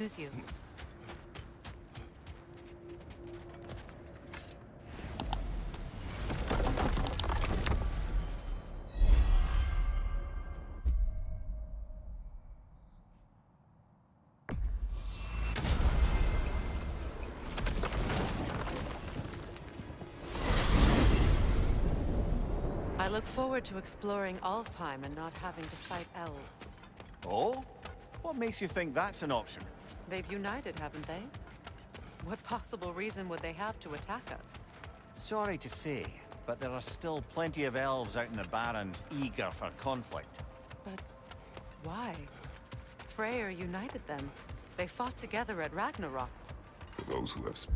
Use you. I look forward to exploring Alfheim and not having to fight elves. Oh? What makes you think that's an option? They've united, haven't they? What possible reason would they have to attack us? Sorry to say, but there are still plenty of elves out in the Barrens eager for conflict. But why? Freyr united them. They fought together at Ragnarok. For those who have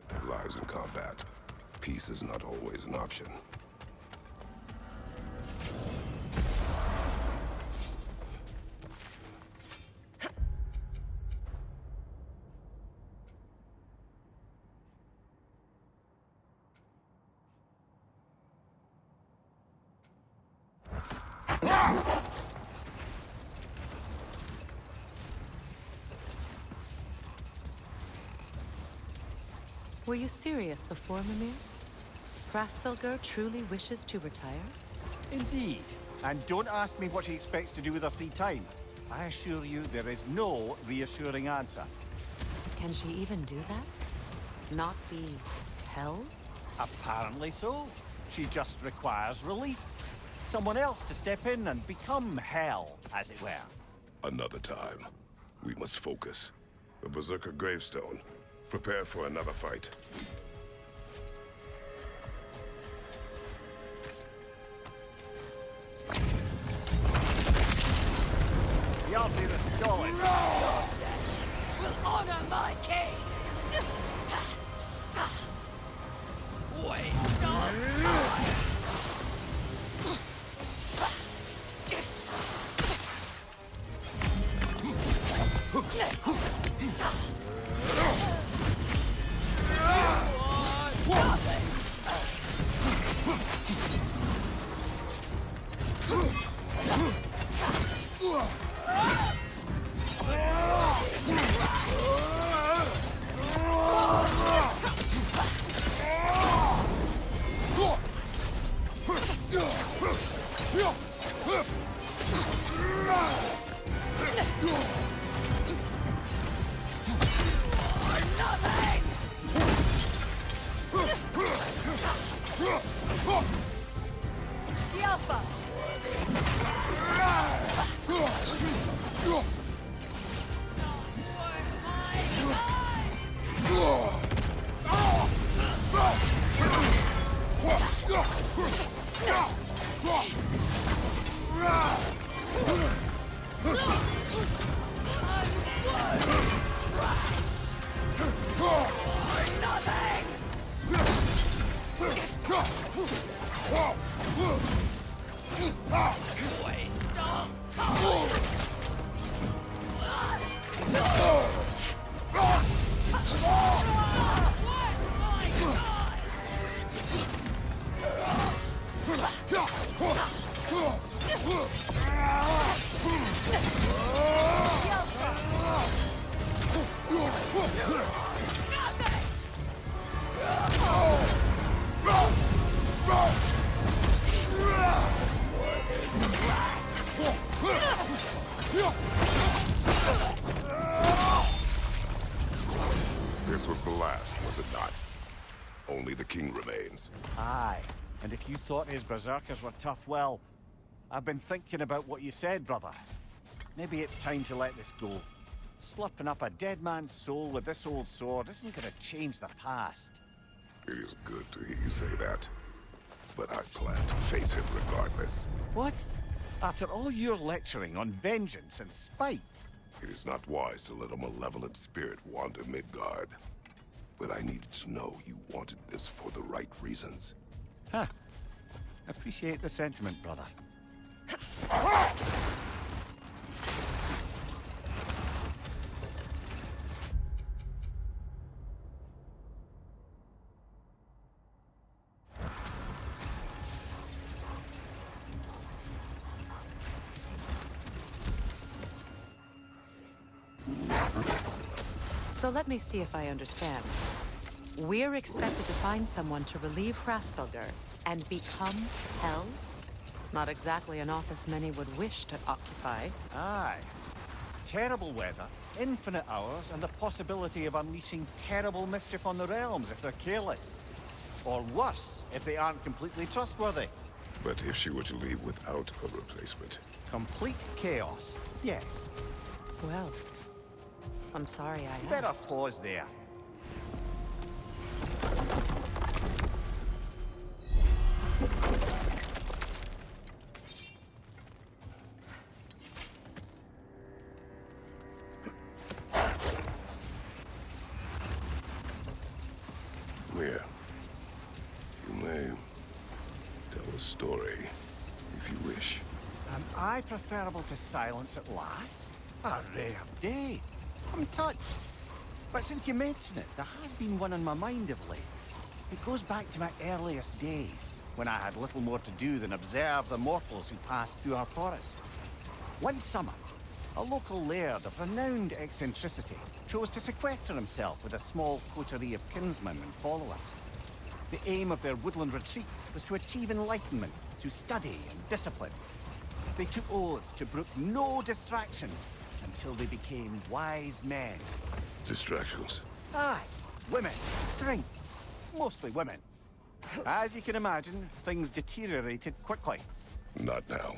their lives in combat, peace is not always an option. Were you serious before, Mimir? Grasfelger truly wishes to retire? Indeed. And don't ask me what she expects to do with her free time. I assure you there is no reassuring answer. Can she even do that? Not be hell? Apparently so. She just requires relief. Someone else to step in and become hell, as it were. Another time. We must focus. A Berserker gravestone. Prepare for another fight. Yalti the Stolid. Will honor my king! Waste of time! This was the last, was it not? Only the king remains. Aye. And if you thought his berserkers were tough, well, I've been thinking about what you said, brother. Maybe it's time to let this go. Slurping up a dead man's soul with this old sword isn't gonna change the past. It is good to hear you say that. But I plan to face him regardless. What? After all your lecturing on vengeance and spite? It is not wise to let a malevolent spirit wander Midgard. But I needed to know you wanted this for the right reasons. Huh. Appreciate the sentiment, brother. So let me see if I understand. We're expected to find someone to relieve Hrasfelger and become Hell? Not exactly an office many would wish to occupy. Aye. Terrible weather, infinite hours, and the possibility of unleashing terrible mischief on the realms if they're careless. Or worse, if they aren't completely trustworthy. But if she were to leave without a replacement? Complete chaos, yes. Well, I'm sorry I asked. Better pause there. Here. You may tell a story, if you wish. Am I preferable to silence at last? A rare day. I'm touched. But since you mention it, there has been one on my mind of late. It goes back to my earliest days, when I had little more to do than observe the mortals who passed through our forest. One summer, a local laird of renowned eccentricity chose to sequester himself with a small coterie of kinsmen and followers. The aim of their woodland retreat was to achieve enlightenment through study and discipline. They took oaths to brook no distractions until they became wise men. Distractions. Aye, women, drink, mostly women. As you can imagine, things deteriorated quickly. Not now.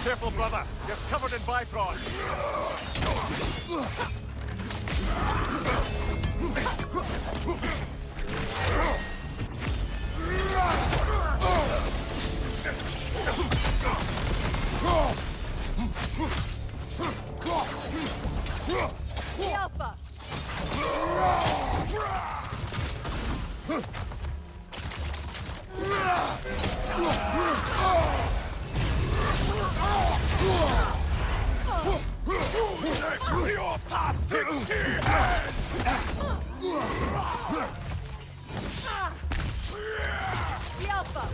Careful, brother. You're covered in bifrost. Alpha! Your path is here! The Alpha! The Alpha!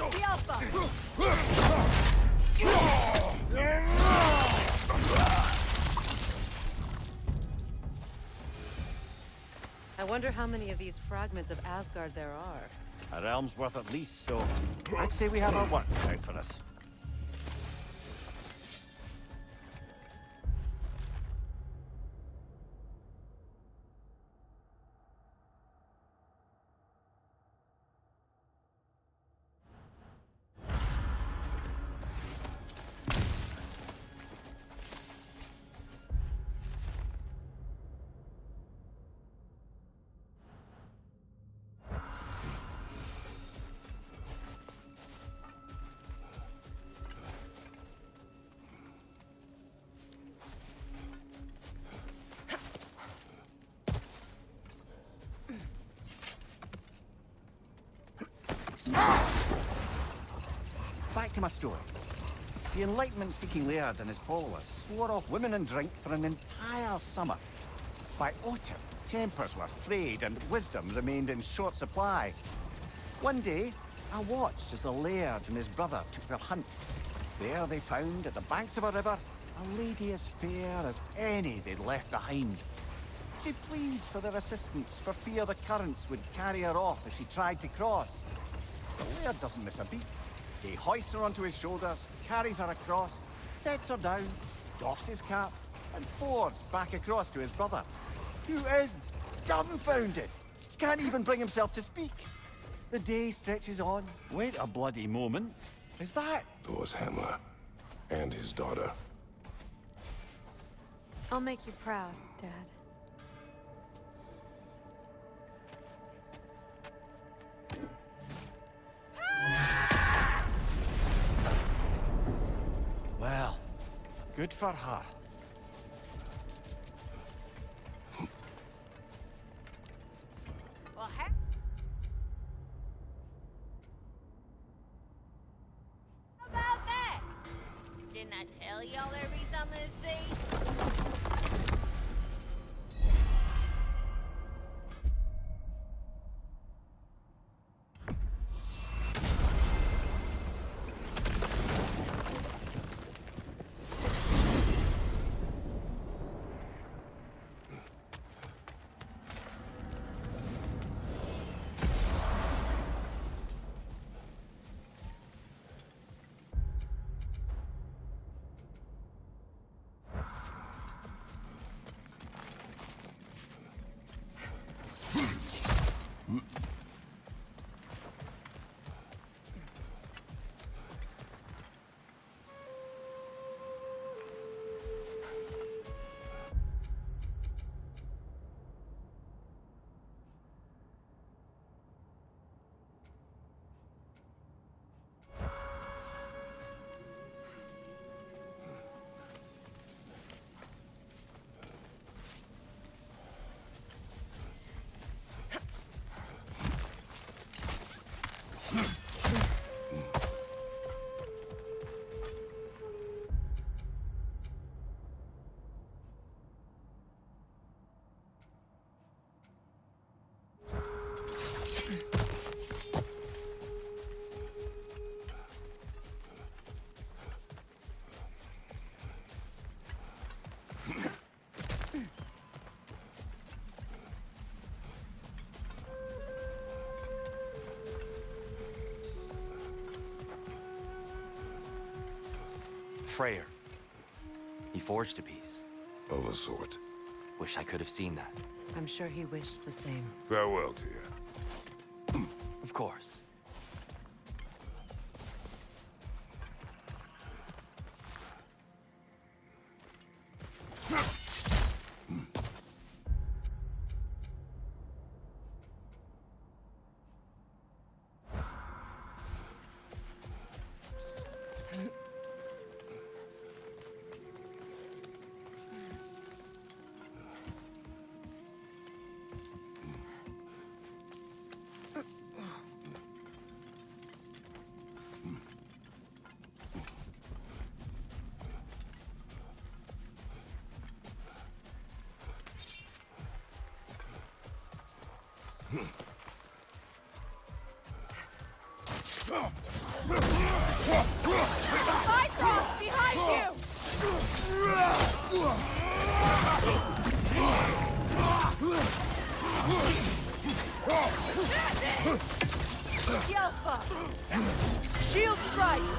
The Alpha! I wonder how many of these fragments of Asgard there are. A realm's worth at least, so I'd say we have our work cut out for us. back to my story. The Enlightenment-seeking laird and his followers swore off women and drink for an entire summer. By autumn, tempers were frayed and wisdom remained in short supply. One day, I watched as the laird and his brother took their hunt. There they found, at the banks of a river, a lady as fair as any they'd left behind. She pleads for their assistance for fear the currents would carry her off if she tried to cross. The laird doesn't miss a beat. He hoists her onto his shoulders, carries her across, sets her down, doffs his cap, and fords back across to his brother, who is dumbfounded, can't even bring himself to speak. The day stretches on. Wait a bloody moment. Is that? Thor's hammer. And his daughter. I'll make you proud, Dad. Well, good for her. Well, how about that? Didn't I tell y'all there'd be something to see? Freyr. He forged a piece. Of a sort. Wish I could have seen that. I'm sure he wished the same. Farewell to you. Of course. Bifrost, behind you! Yelpa! Shield strike!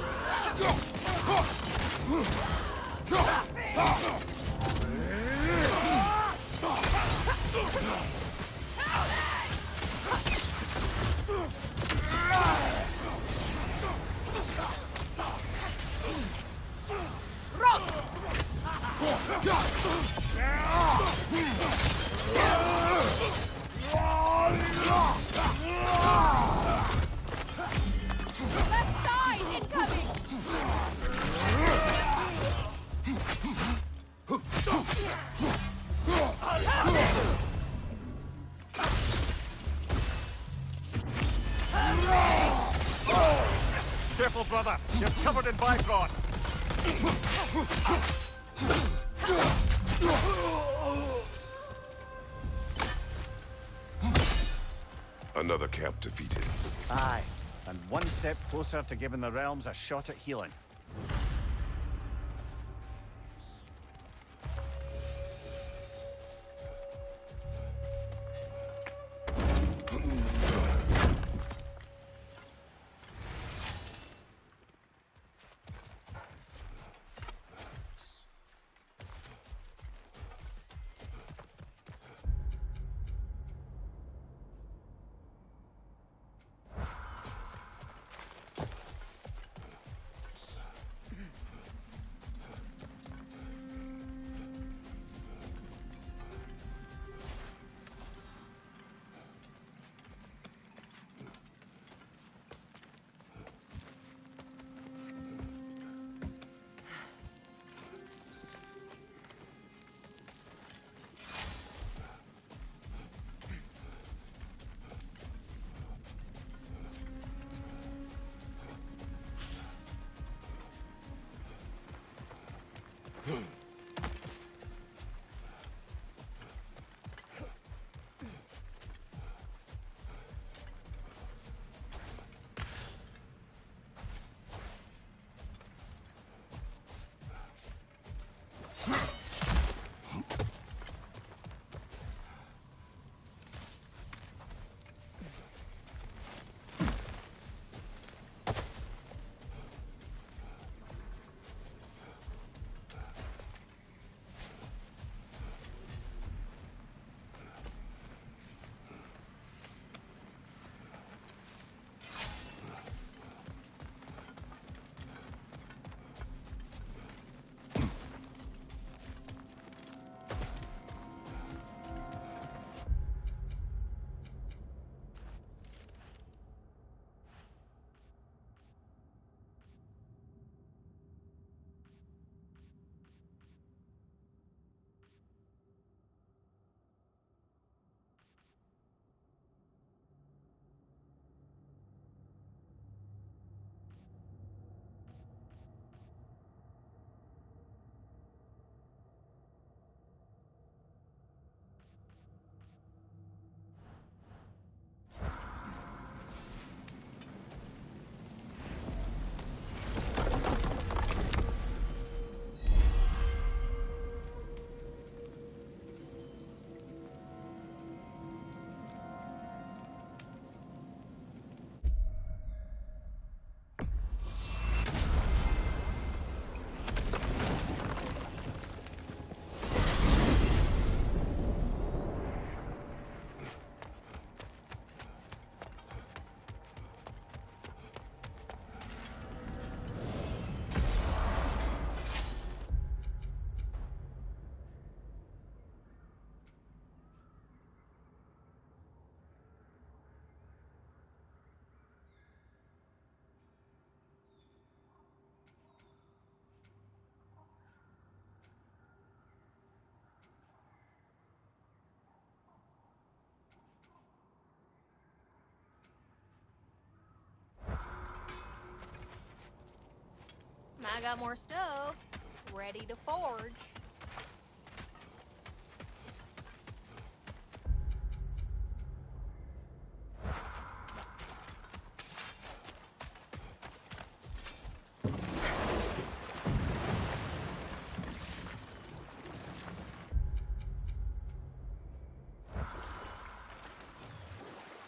Left side incoming! Careful, brother. You're coming Bifrost! Another camp defeated. Aye, and one step closer to giving the realms a shot at healing. I got more stuff ready to forge.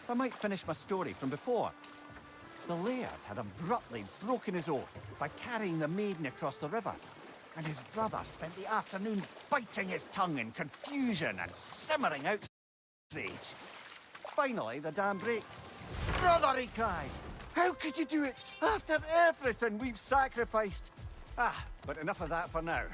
I might finish my story from before. The laird had abruptly broken his oath by carrying the maiden across the river, and his brother spent the afternoon biting his tongue in confusion and simmering outrage. Finally, the dam breaks. "Brother," he cries, "how could you do it after everything we've sacrificed?" But enough of that for now.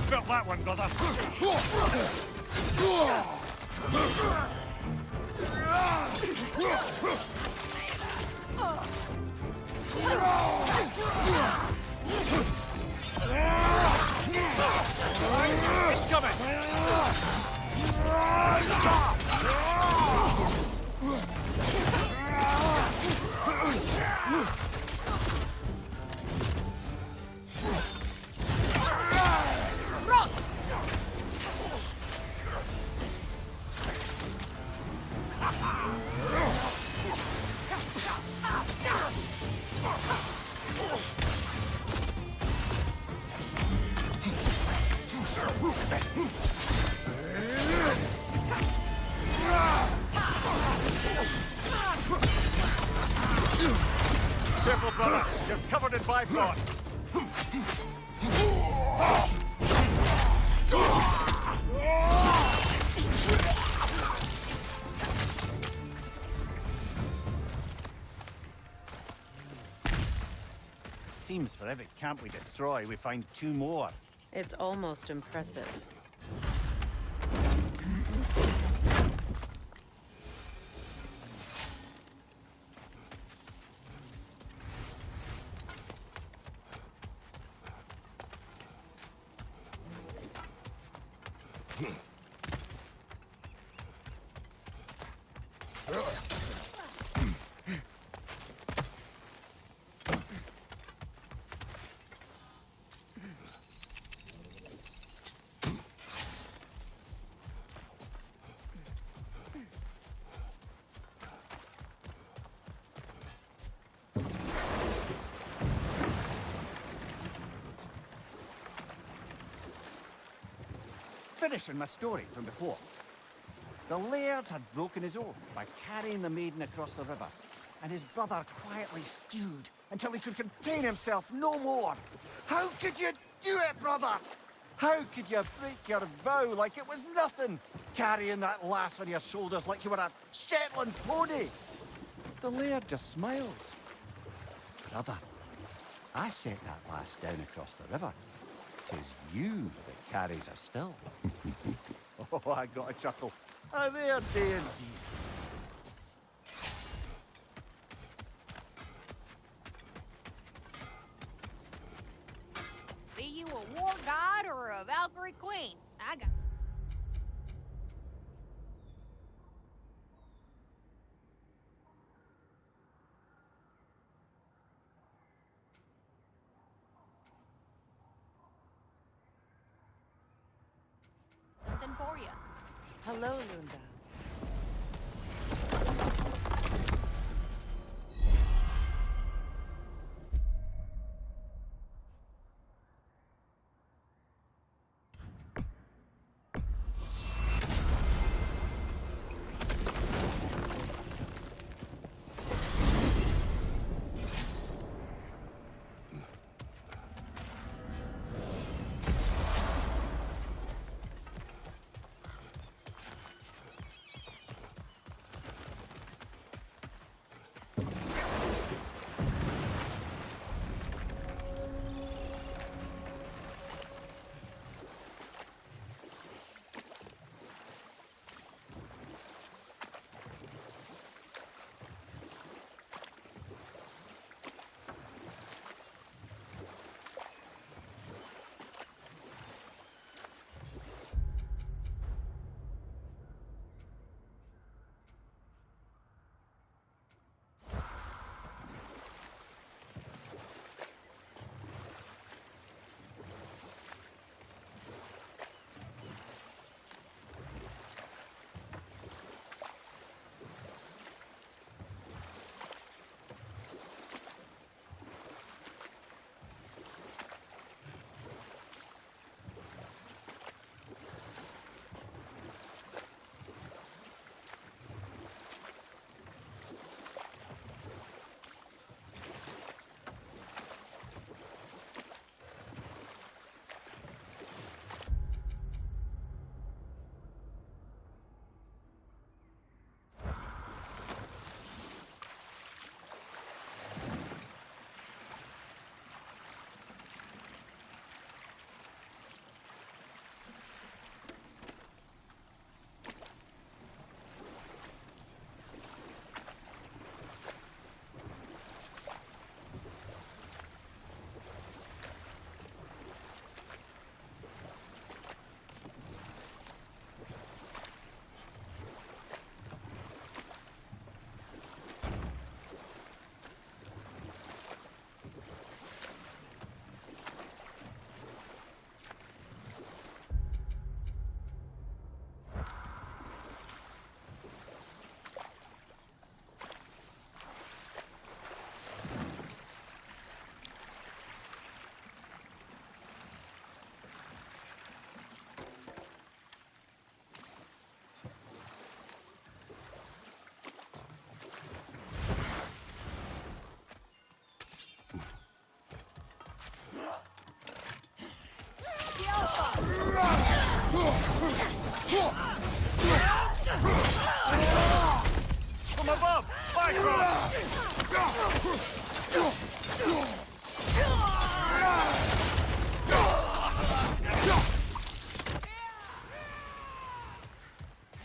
Felt that one, brother. It's coming. Careful, brother. You're covered in bifrost. Seems for every camp we destroy, we find 2 more. It's almost impressive. Finishing my story from before. The laird had broken his oath by carrying the maiden across the river, and his brother quietly stewed until he could contain himself no more. How could you do it, brother? How could you break your vow like it was nothing, carrying that lass on your shoulders like you were a Shetland pony? The laird just smiles. Brother, I set that lass down across the river. 'Tis you that carries her still. Oh, I got a chuckle. A rare day indeed. Be you a war god or a Valkyrie queen? I got... something for you. Hello, Lunda. From above! Bifrost!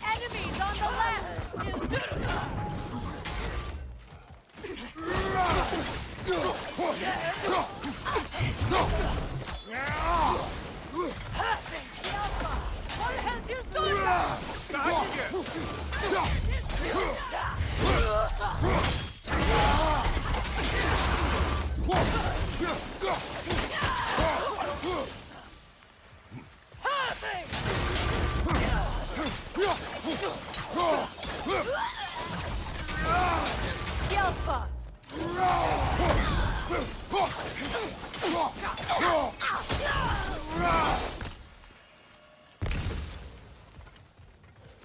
Enemies on the left! What the hell you doing? Yelpa!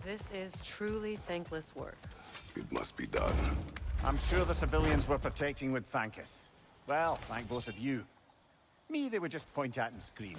This is truly thankless work. It must be done. I'm sure the civilians were protecting would thank us. Well, thank both of you. Me, they would just point at and scream.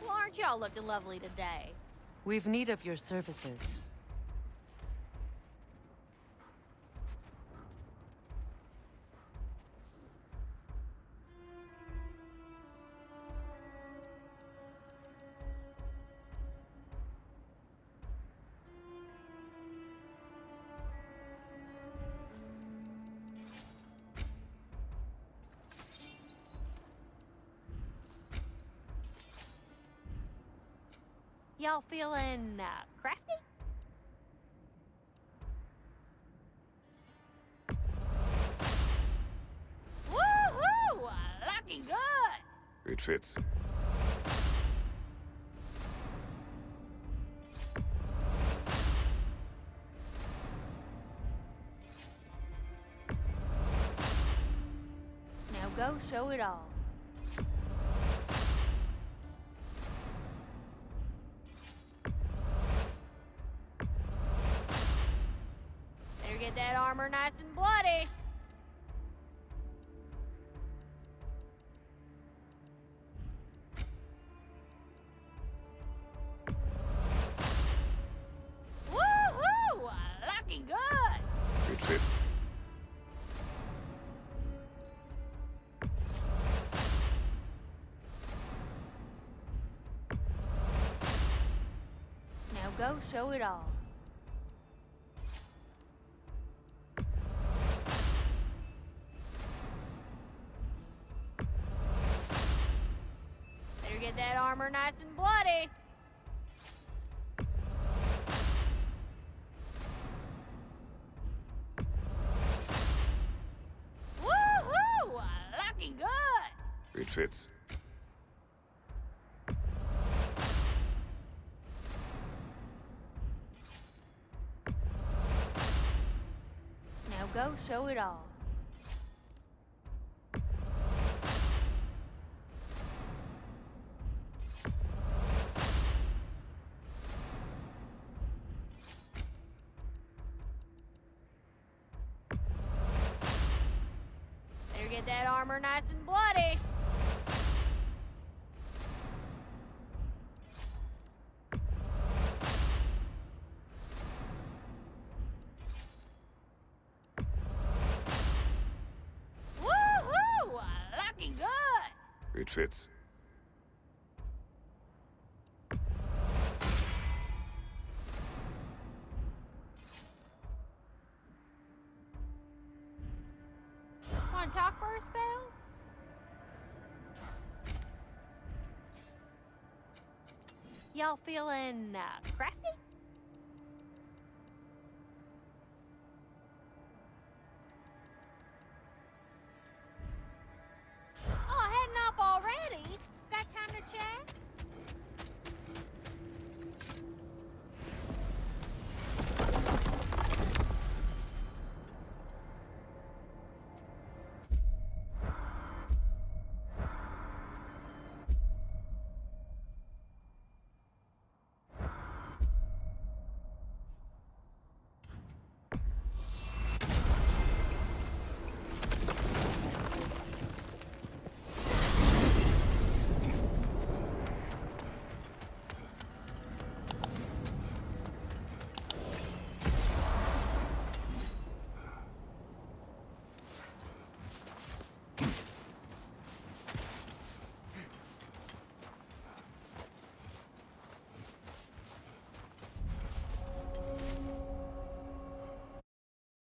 Aren't y'all looking lovely today? We've need of your services. Y'all feeling, crafty? Woohoo! Looking good! It fits. Now go show it off. Better get that armor nice and bloody. Woohoo! Looking good! It fits. Now go show it off. Better get that armor nice and bloody. Woohoo! Looking good! It fits. Now go show it off. Better get that armor nice and bloody. Woohoo! Looking good! It fits. Want to talk for a spell? Y'all feeling, crafty?